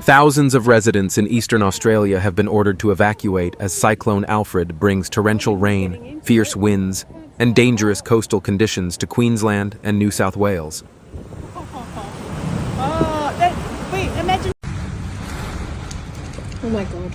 Thousands of residents in eastern Australia have been ordered to evacuate as Cyclone Alfred brings torrential rain, fierce winds, and dangerous coastal conditions to Queensland and New South Wales. Wait, imagine. Oh my God.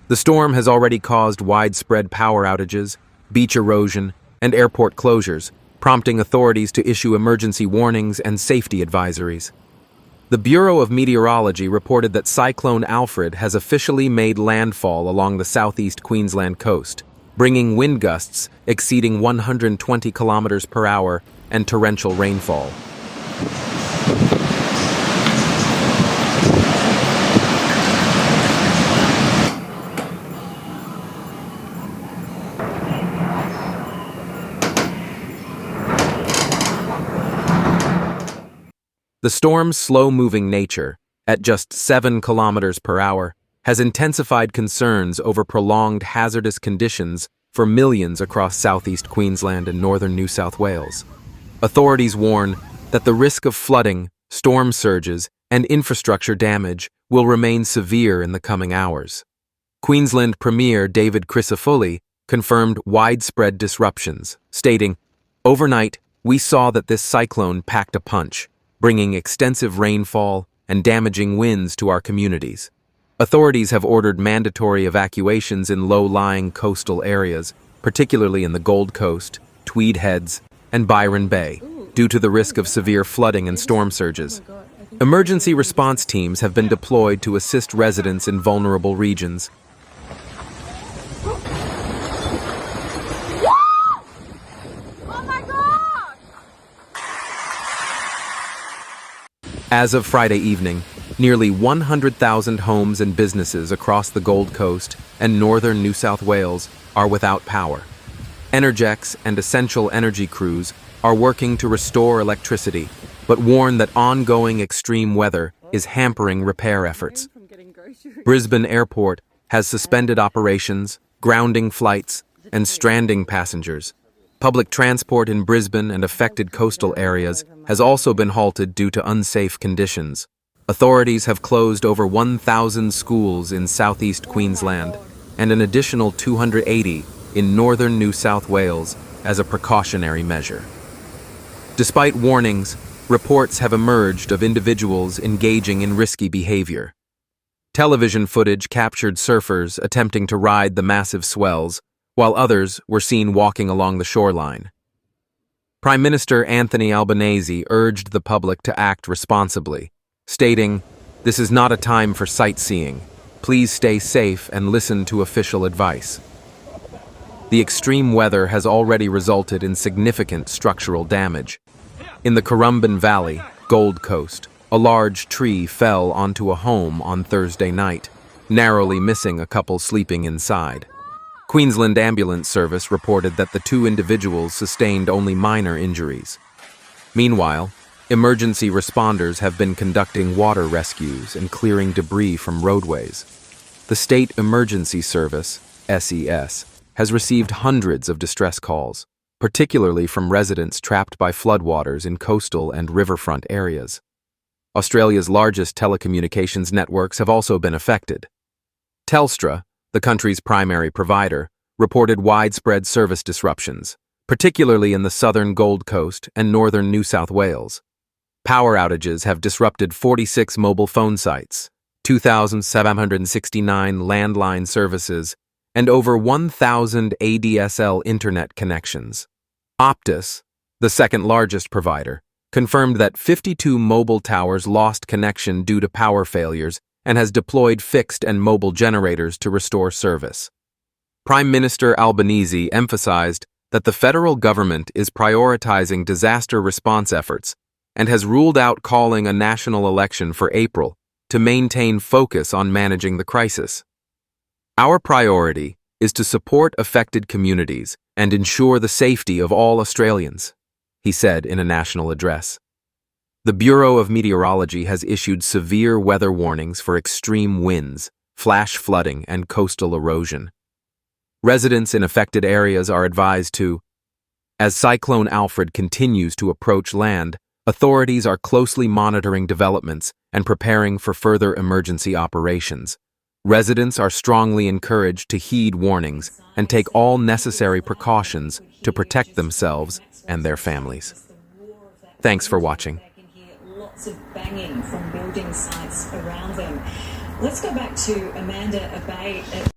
The storm has already caused widespread power outages, beach erosion, and airport closures, prompting authorities to issue emergency warnings and safety advisories. The Bureau of Meteorology reported that Cyclone Alfred has officially made landfall along the southeast Queensland coast, bringing wind gusts exceeding 120 kilometers per hour and torrential rainfall. The storm's slow-moving nature, at just 7 kilometers per hour, has intensified concerns over prolonged hazardous conditions for millions across southeast Queensland and northern New South Wales. Authorities warn that the risk of flooding, storm surges, and infrastructure damage will remain severe in the coming hours. Queensland Premier David Crisafulli confirmed widespread disruptions, stating, "Overnight, we saw that this cyclone packed a punch, bringing extensive rainfall and damaging winds to our communities. Authorities have ordered mandatory evacuations in low-lying coastal areas, particularly in the Gold Coast, Tweed Heads, and Byron Bay, due to the risk of severe flooding and storm surges. Emergency response teams have been deployed to assist residents in vulnerable regions. As of Friday evening, nearly 100,000 homes and businesses across the Gold Coast and northern New South Wales are without power. Energex and essential energy crews are working to restore electricity, but warn that ongoing extreme weather is hampering repair efforts. Brisbane Airport has suspended operations, grounding flights, and stranding passengers. Public transport in Brisbane and affected coastal areas has also been halted due to unsafe conditions. Authorities have closed over 1,000 schools in southeast Queensland and an additional 280 in northern New South Wales as a precautionary measure. Despite warnings, reports have emerged of individuals engaging in risky behavior. Television footage captured surfers attempting to ride the massive swells, while others were seen walking along the shoreline. Prime Minister Anthony Albanese urged the public to act responsibly, stating, "This is not a time for sightseeing. Please stay safe and listen to official advice." The extreme weather has already resulted in significant structural damage. In the Currumbin Valley, Gold Coast, a large tree fell onto a home on Thursday night, narrowly missing a couple sleeping inside. Queensland Ambulance Service reported that the two individuals sustained only minor injuries. Meanwhile, emergency responders have been conducting water rescues and clearing debris from roadways. The State Emergency Service, SES, has received hundreds of distress calls, particularly from residents trapped by floodwaters in coastal and riverfront areas. Australia's largest telecommunications networks have also been affected. Telstra, the country's primary provider, reported widespread service disruptions, particularly in the southern Gold Coast and northern New South Wales. Power outages have disrupted 46 mobile phone sites, 2,769 landline services, and over 1,000 ADSL internet connections. Optus, the second largest provider, confirmed that 52 mobile towers lost connection due to power failures and has deployed fixed and mobile generators to restore service. Prime Minister Albanese emphasized that the federal government is prioritizing disaster response efforts and has ruled out calling a national election for April to maintain focus on managing the crisis. "Our priority is to support affected communities and ensure the safety of all Australians," he said in a national address. The Bureau of Meteorology has issued severe weather warnings for extreme winds, flash flooding, and coastal erosion. Residents in affected areas are advised to As Cyclone Alfred continues to approach land, authorities are closely monitoring developments and preparing for further emergency operations. Residents are strongly encouraged to heed warnings and take all necessary precautions to protect themselves and their families. Thanks for watching. Lots of banging from building sites around them. Let's go back to Amanda Abate.